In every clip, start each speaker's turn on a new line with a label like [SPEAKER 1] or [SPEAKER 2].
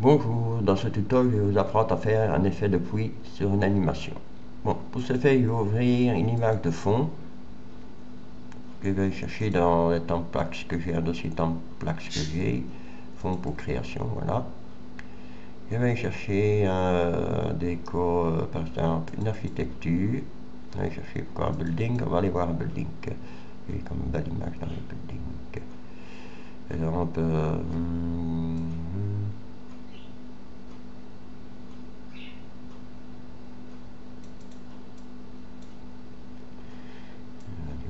[SPEAKER 1] Bonjour, dans ce tuto, je vais vous apprendre à faire un effet de pluie sur une animation. Bon, pour ce faire, je vais ouvrir une image de fond. Je vais chercher dans les templates que j'ai, un dossier templates que j'ai, fond pour création, voilà. Je vais chercher un décor, par exemple, une architecture. Je vais chercher quoi, un building, on va aller voir un building. J'ai comme une belle image dans le building. Par exemple,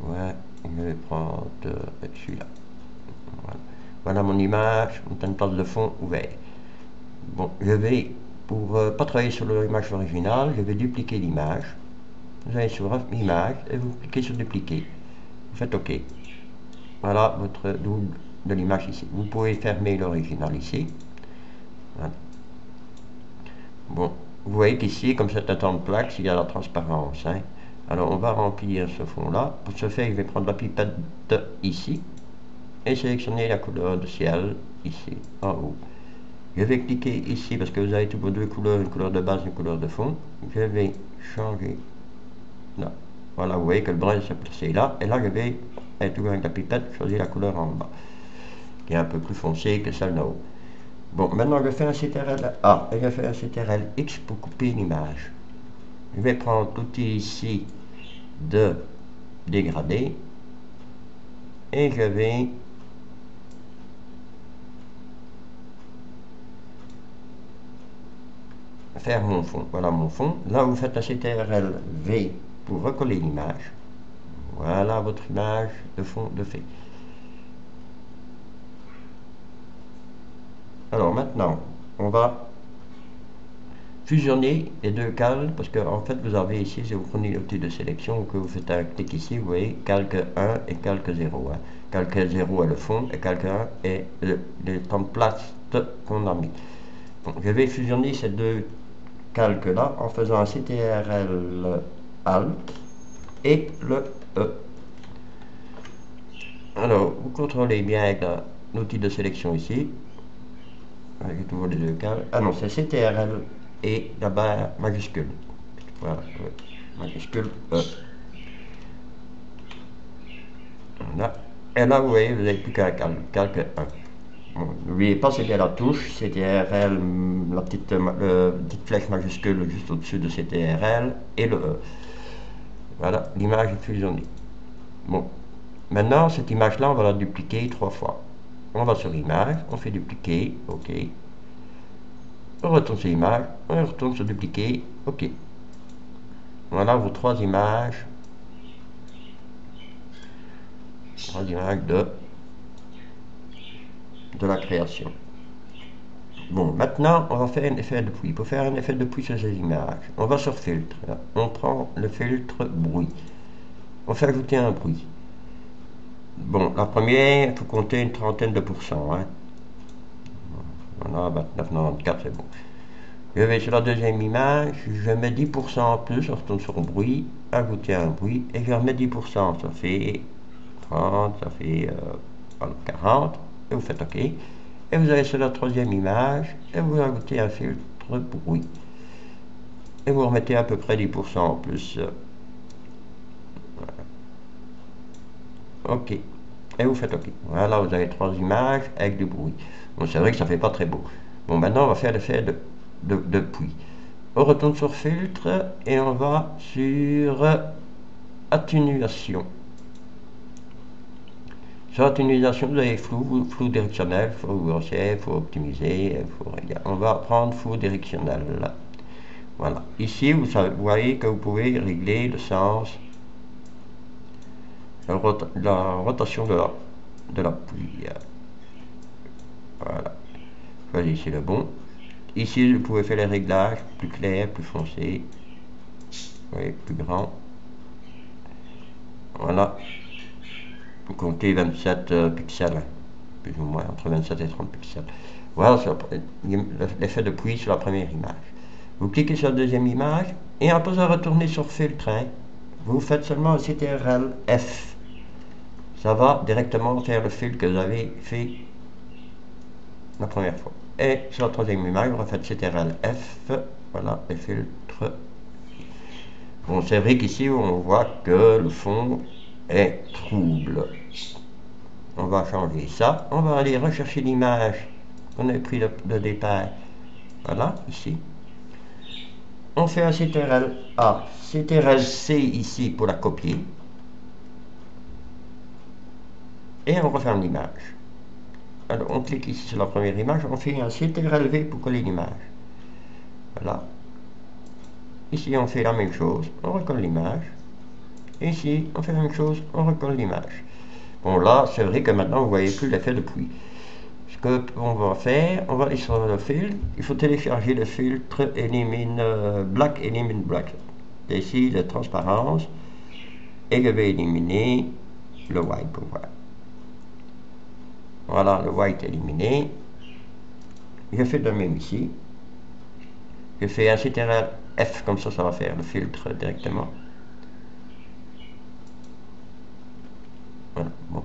[SPEAKER 1] ouais, je vais prendre celui-là. Voilà mon image, une place de fond ouvert. Bon, je vais, pour pas travailler sur l'image originale, je vais dupliquer l'image. Vous allez sur image et vous cliquez sur dupliquer. Vous faites OK. Voilà votre double de l'image ici. Vous pouvez fermer l'original ici. Voilà. Bon, vous voyez qu'ici, comme c'est un template, il y a la transparence. Hein. Alors on va remplir ce fond-là. Pour ce faire, je vais prendre la pipette ici et sélectionner la couleur de ciel ici, en haut. Je vais cliquer ici parce que vous avez toutes vos deux couleurs, une couleur de base et une couleur de fond. Je vais changer là. Voilà, vous voyez que le brun s'est placé là. Et là, je vais, toujours avec la pipette, choisir la couleur en bas, qui est un peu plus foncée que celle d'en haut. Bon, maintenant je fais un CTRL A et je fais un CTRL X pour couper l'image. Je vais prendre l'outil ici de dégradé et je vais faire mon fond. Voilà mon fond. Là, vous faites un CTRL V pour recoller l'image. Voilà votre image de fond de fait. Alors maintenant, on va fusionner les deux calques parce que en fait vous avez ici, si vous prenez l'outil de sélection, que vous faites un clic ici, vous voyez calque 1 et calque 0. Hein. Calque 0 est le fond et calque 1 est le template qu'on a mis. Donc, je vais fusionner ces deux calques là en faisant un CTRL Alt et le E. Alors, vous contrôlez bien avec l'outil de sélection ici. J'ai toujours les deux calques. Ah non, c'est CTRL et la barre majuscule. Voilà, majuscule E. Voilà. Et là, vous voyez, vous n'avez plus qu'un calque 1. Bon, n'oubliez pas, c'est bien la touche CTRL, la petite flèche majuscule juste au-dessus de CTRL et le E. Voilà, l'image est fusionnée. Bon, maintenant, cette image-là, on va la dupliquer 3 fois. On va sur image, on fait dupliquer, OK. On retourne sur image, on retourne sur dupliquer, OK. Voilà vos 3 images. 3 images de la création. Bon, maintenant, on va faire un effet de pluie. Pour faire un effet de pluie sur ces images, on va sur filtre. On prend le filtre bruit. On fait ajouter un bruit. Bon, la première, il faut compter une trentaine de pourcents. Hein. Voilà, 29,94, c'est bon. Je vais sur la deuxième image, je mets 10% en plus, je retourne sur bruit, ajouter un bruit, et je remets 10%, ça fait 30, ça fait 40, et vous faites OK. Et vous allez sur la troisième image, et vous ajoutez un filtre bruit. Et vous remettez à peu près 10% en plus. Voilà. OK. Et vous faites OK. Voilà, vous avez 3 images avec du bruit. Bon, c'est vrai que ça fait pas très beau. Bon, maintenant, on va faire l'effet de pluie. On retourne sur filtre et on va sur atténuation. Sur atténuation, vous avez flou directionnel, flou grossier, flou optimisé, on va prendre flou directionnel. Là. Voilà. Ici, vous voyez que vous pouvez régler le sens, la rotation de la pluie. Voilà. Choisissez le bon. Ici, vous pouvez faire les réglages plus clairs, plus foncés. Oui, plus grand. Voilà. Vous comptez 27 pixels, plus ou moins, entre 27 et 30 pixels. Voilà l'effet de pluie sur la première image. Vous cliquez sur la deuxième image, et en posant retourner sur filtre, hein, vous faites seulement un CTRL F. Ça va directement faire le filtre que vous avez fait la première fois. Et sur la troisième image, vous refaites CTRL F, voilà, les filtres. Bon, c'est vrai qu'ici, on voit que le fond est trouble. On va changer ça. On va aller rechercher l'image qu'on avait pris de départ. Voilà, ici. On fait un CTRL A, CTRL C ici pour la copier. Et on referme l'image. Alors, on clique ici sur la première image, on fait un CTRL V pour coller l'image. Voilà. Ici, on fait la même chose, on recolle l'image. Et ici, on fait la même chose, on recolle l'image. Bon, là, c'est vrai que maintenant, vous ne voyez plus l'effet de pluie. Ce qu'on va faire, on va aller sur le filtre. Il faut télécharger le filtre Black Elimine Black. Et ici, la transparence. Et je vais éliminer le white pour voir. Voilà, le white éliminé. Je fais de même ici. Je fais un CTRL F, comme ça va faire le filtre directement. Voilà, bon.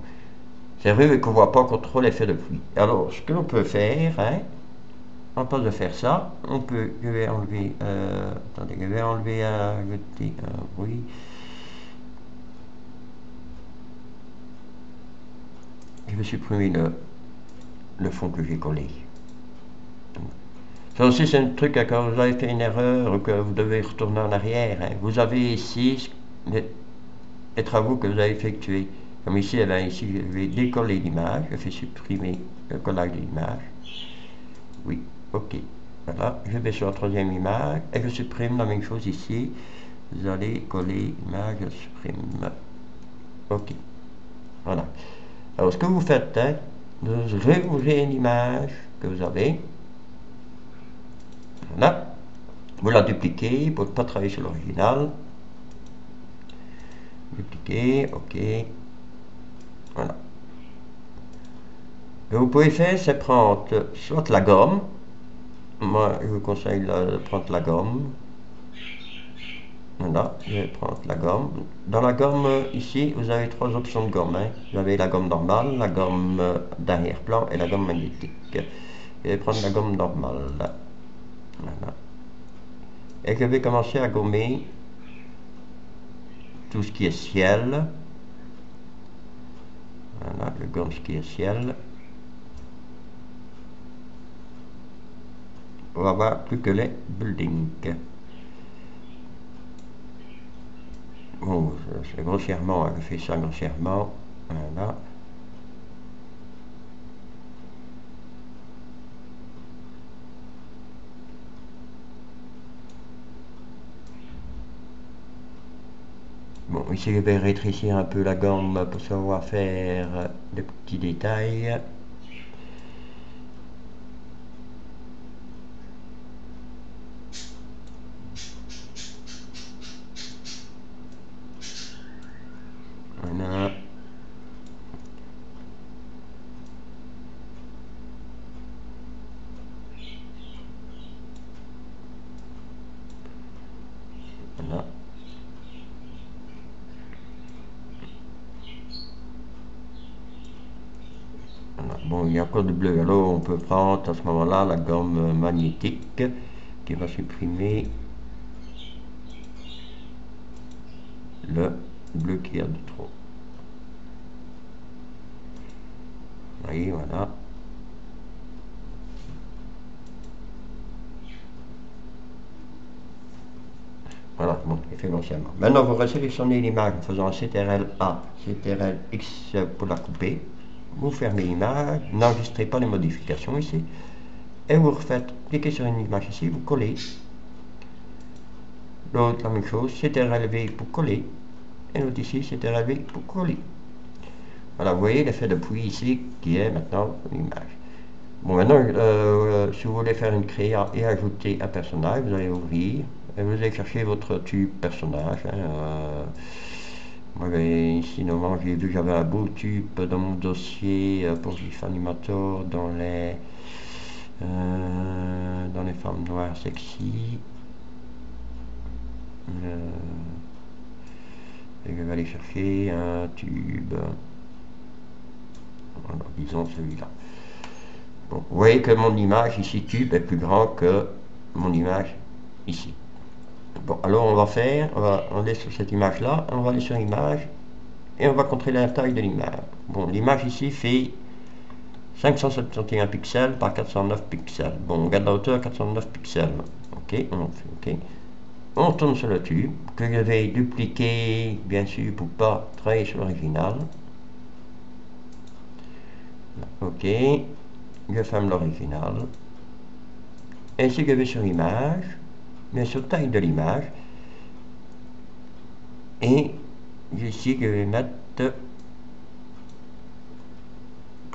[SPEAKER 1] C'est vrai qu'on ne voit pas encore trop l'effet de pluie. Alors, ce que l'on peut faire, hein, en place de faire ça, on peut, je vais enlever, attendez, je vais enlever, ajouter un bruit. Je vais supprimer le fond que j'ai collé. Ça aussi, c'est un truc, quand vous avez fait une erreur, que vous devez retourner en arrière. Hein. Vous avez ici les travaux que vous avez effectués. Comme ici, eh bien, ici, je vais décoller l'image. Je fais supprimer le collage de l'image. Oui, ok. Voilà, je vais sur la troisième image et je supprime la même chose ici. Vous allez coller l'image, je supprime. Ok. Voilà. Alors, ce que vous faites, hein, vous réouvrez l'image que vous avez. Voilà. Vous la dupliquez pour ne pas travailler sur l'original. Dupliquer, ok. Voilà. Ce que vous pouvez faire, c'est prendre soit la gomme. Moi, je vous conseille de prendre la gomme. Voilà, je vais prendre la gomme. Dans la gomme, ici, vous avez trois options de gomme. Hein. Vous avez la gomme normale, la gomme d'arrière-plan et la gomme magnétique. Je vais prendre la gomme normale. Voilà. Et je vais commencer à gommer tout ce qui est ciel. Voilà, je gomme ce qui est ciel. On va voir plus que les buildings. Bon, c'est grossièrement, je fais ça grossièrement. Voilà. Bon, ici je vais rétrécir un peu la gomme pour savoir faire des petits détails. Voilà. Voilà. Voilà. Bon, il y a encore du bleu. Alors, on peut prendre à ce moment-là la gomme magnétique qui va supprimer le bleu qu'il y a de trop. Oui, voilà. Voilà, bon, il fait grossièrement. Maintenant, vous resélectionnez l'image en faisant CTRL A, CTRL X pour la couper. Vous fermez l'image, n'enregistrez pas les modifications ici. Et vous refaites, cliquez sur une image ici, vous collez. L'autre, la même chose, CTRL V pour coller. Et l'autre ici, CTRL V pour coller. Voilà, vous voyez l'effet de pluie ici qui est maintenant l'image. Bon, maintenant, si vous voulez faire une créa et ajouter un personnage, vous allez ouvrir et vous allez chercher votre tube personnage. Hein, moi, ici, normalement, j'ai vu que j'avais un beau tube dans mon dossier pour GIF Animator dans les femmes noires sexy. Et je vais aller chercher un tube. Voilà, disons celui-là. Bon, vous voyez que mon image ici cube est plus grand que mon image ici. Bon, alors on est sur cette image là, on va aller sur image et on va contrôler la taille de l'image. Bon, l'image ici fait 571 pixels par 409 pixels. Bon, on regarde la hauteur, 409 pixels. Ok, on fait ok. On tourne sur le tube, que je vais dupliquer, bien sûr, pour pas travailler sur l'original. Ok, je ferme l'original. Et si je vais sur image, bien sur taille de l'image, et ici je vais mettre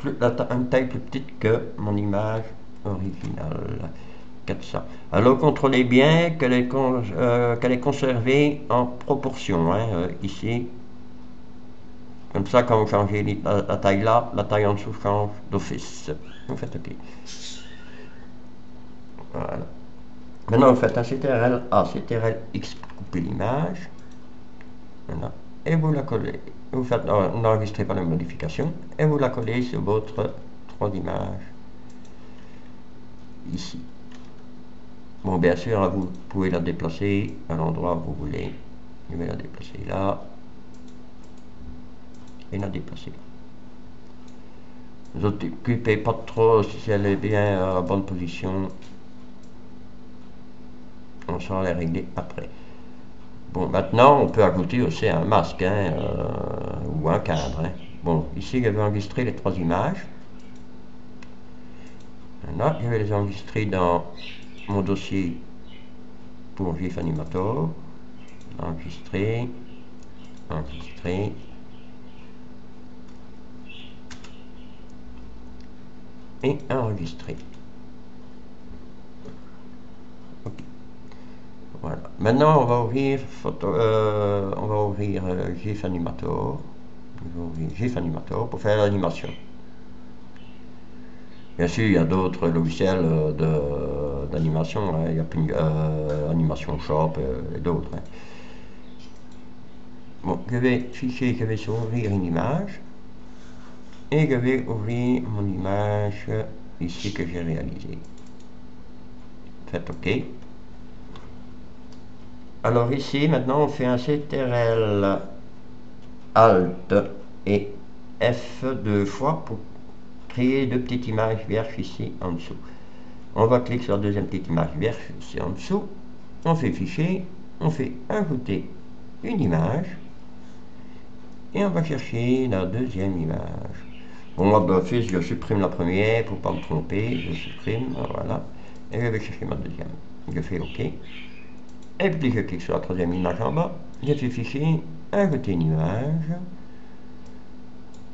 [SPEAKER 1] une taille plus petite que mon image originale. 400. Alors contrôlez bien qu'elle est conservée en proportion, hein, ici. Comme ça, quand vous changez la taille là, la taille en dessous change d'office. Vous faites OK. Voilà. Maintenant, vous faites un CTRL A, CTRL X pour couper l'image. Voilà. Et vous la collez. Vous faites n'enregistrez pas la modification et vous la collez sur votre 3 images ici. Bon, bien sûr, vous pouvez la déplacer à l'endroit où vous voulez. Je vais la déplacer là et la déplacer. Ne vous occupez pas trop si elle est bien à la bonne position. On saura les régler après. Bon, maintenant, on peut ajouter aussi un masque hein, ou un cadre. Hein. Bon, ici, je vais enregistrer les 3 images. Là, je vais les enregistrer dans mon dossier pour GIF Animator. Enregistrer, enregistrer. Et enregistrer. Okay. Voilà. Maintenant, on va ouvrir GIF Animator. On va ouvrir GIF Animator pour faire l'animation. Bien sûr, il y a d'autres logiciels d'animation. Hein. Il y a Animation Shop et d'autres. Hein. Bon, je vais ouvrir une image. Et je vais ouvrir mon image ici que j'ai réalisée. Faites OK. Alors ici, maintenant, on fait un CTRL Alt et F 2 fois pour créer 2 petites images vierges ici en dessous. On va cliquer sur la deuxième petite image vierge ici en dessous. On fait fichier, on fait ajouter une image et on va chercher la deuxième image. Bon, moi d'office, je supprime la première pour ne pas me tromper. Je supprime, voilà. Et je vais chercher ma deuxième. Je fais OK. Et puis je clique sur la troisième image en bas. Je fais fichier, ajouter une image.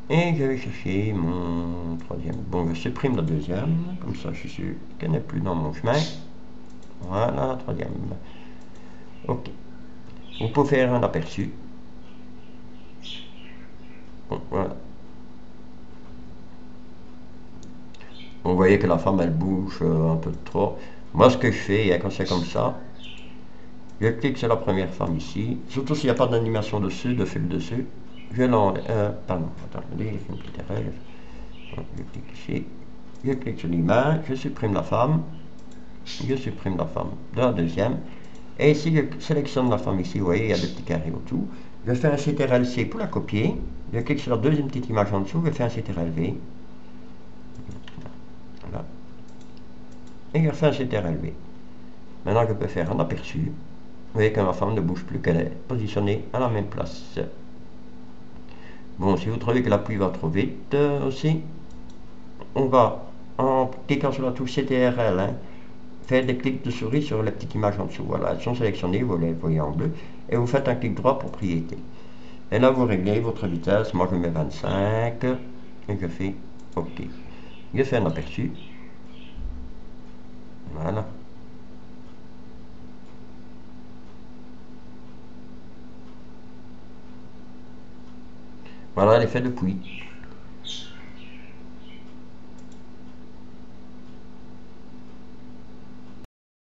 [SPEAKER 1] Et je vais chercher mon troisième. Bon, je supprime la deuxième. Comme ça, je suis sûr qu'elle n'est plus dans mon chemin. Voilà la troisième. OK. On peut faire un aperçu. Bon, voilà. Vous voyez que la femme elle bouge un peu trop. Moi ce que je fais, quand c'est comme ça, je clique sur la première femme ici, surtout s'il n'y a pas d'animation dessus, de fil dessus, je l'enlève, pardon, attendez, j'ai fait une petite erreur, je clique ici, je clique sur l'image, je supprime la femme de la deuxième, et ici je sélectionne la femme ici, vous voyez, il y a des petits carrés autour, je fais un CTRL-C pour la copier, je clique sur la deuxième petite image en dessous, je fais un CTRL-V, voilà. Et je fais un CTRL-V. Maintenant, je peux faire un aperçu. Vous voyez que ma femme ne bouge plus, qu'elle est positionnée à la même place. Bon, si vous trouvez que la pluie va trop vite aussi, on va, en cliquant sur la touche CTRL, hein, faire des clics de souris sur la petite image en dessous. Voilà, elles sont sélectionnées, vous les voyez en bleu. Et vous faites un clic droit propriété. Et là, vous réglez votre vitesse. Moi, je mets 25. Et je fais OK. Je fais un aperçu. Voilà. Voilà l'effet de pluie.